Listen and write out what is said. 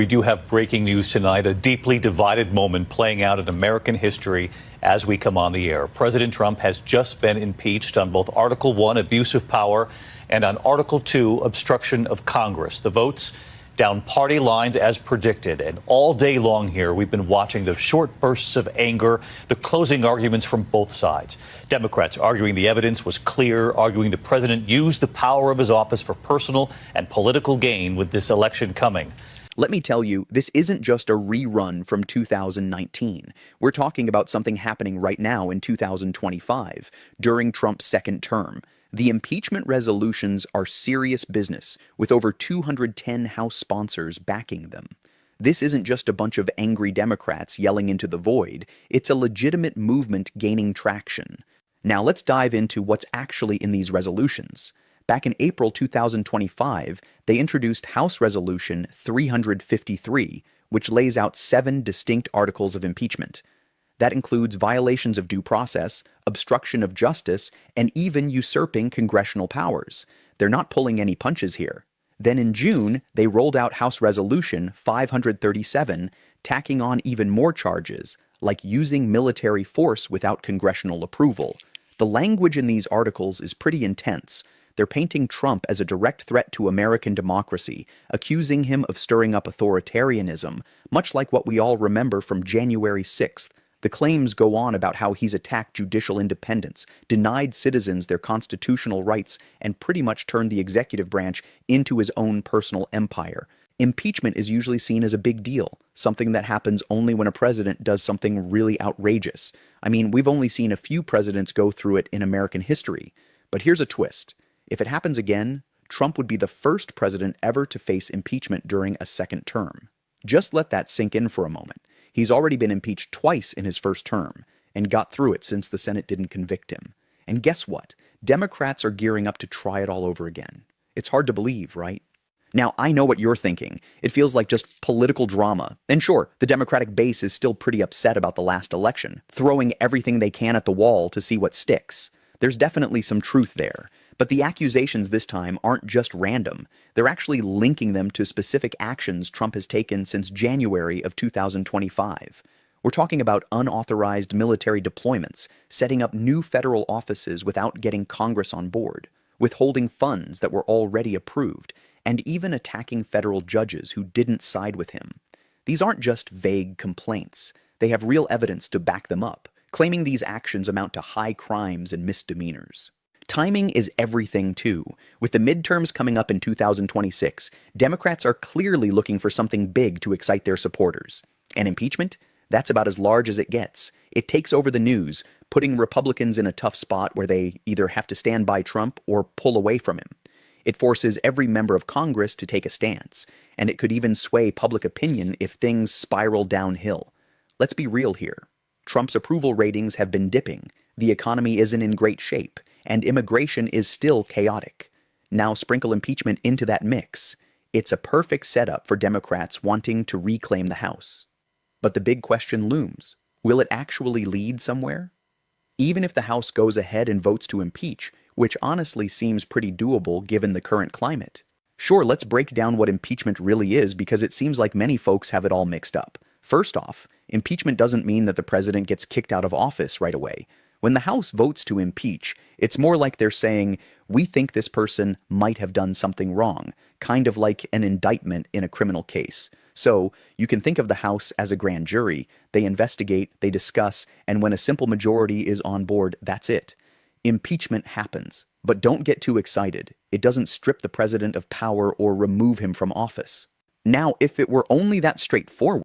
We do have breaking news tonight, a deeply divided moment playing out in American history as we come on the air. President Trump has just been impeached on both Article 1, abuse of power, and on Article 2, obstruction of Congress. The votes down party lines as predicted. And all day long here, we've been watching the short bursts of anger, the closing arguments from both sides. Democrats arguing the evidence was clear, arguing the president used the power of his office for personal and political gain with this election coming. Let me tell you, this isn't just a rerun from 2019. We're talking about something happening right now in 2025, during Trump's second term. The impeachment resolutions are serious business, with over 210 House sponsors backing them. This isn't just a bunch of angry Democrats yelling into the void, it's a legitimate movement gaining traction. Now let's dive into what's actually in these resolutions. Back in April 2025, they introduced House Resolution 353, which lays out 7 distinct articles of impeachment. That includes violations of due process, obstruction of justice, and even usurping congressional powers. They're not pulling any punches here. Then in June, they rolled out House Resolution 537, tacking on even more charges, like using military force without congressional approval. The language in these articles is pretty intense. They're painting Trump as a direct threat to American democracy, accusing him of stirring up authoritarianism, much like what we all remember from January 6th. The claims go on about how he's attacked judicial independence, denied citizens their constitutional rights, and pretty much turned the executive branch into his own personal empire. Impeachment is usually seen as a big deal, something that happens only when a president does something really outrageous. I mean, we've only seen a few presidents go through it in American history. But here's a twist. If it happens again, Trump would be the first president ever to face impeachment during a second term. Just let that sink in for a moment. He's already been impeached twice in his first term, and got through it since the Senate didn't convict him. And guess what? Democrats are gearing up to try it all over again. It's hard to believe, right? Now, I know what you're thinking. It feels like just political drama. And sure, the Democratic base is still pretty upset about the last election, throwing everything they can at the wall to see what sticks. There's definitely some truth there. But the accusations this time aren't just random. They're actually linking them to specific actions Trump has taken since January of 2025. We're talking about unauthorized military deployments, setting up new federal offices without getting Congress on board, withholding funds that were already approved, and even attacking federal judges who didn't side with him. These aren't just vague complaints. They have real evidence to back them up, claiming these actions amount to high crimes and misdemeanors. Timing is everything, too. With the midterms coming up in 2026, Democrats are clearly looking for something big to excite their supporters. And impeachment? That's about as large as it gets. It takes over the news, putting Republicans in a tough spot where they either have to stand by Trump or pull away from him. It forces every member of Congress to take a stance, and it could even sway public opinion if things spiral downhill. Let's be real here. Trump's approval ratings have been dipping, the economy isn't in great shape, and immigration is still chaotic. Now sprinkle impeachment into that mix. It's a perfect setup for Democrats wanting to reclaim the House. But the big question looms. Will it actually lead somewhere? Even if the House goes ahead and votes to impeach, which honestly seems pretty doable given the current climate. Sure, let's break down what impeachment really is because it seems like many folks have it all mixed up. First off, impeachment doesn't mean that the president gets kicked out of office right away. When the House votes to impeach, it's more like they're saying, we think this person might have done something wrong, kind of like an indictment in a criminal case. So you can think of the House as a grand jury. They investigate, they discuss, and when a simple majority is on board, that's it. Impeachment happens. But don't get too excited. It doesn't strip the president of power or remove him from office. Now, if it were only that straightforward,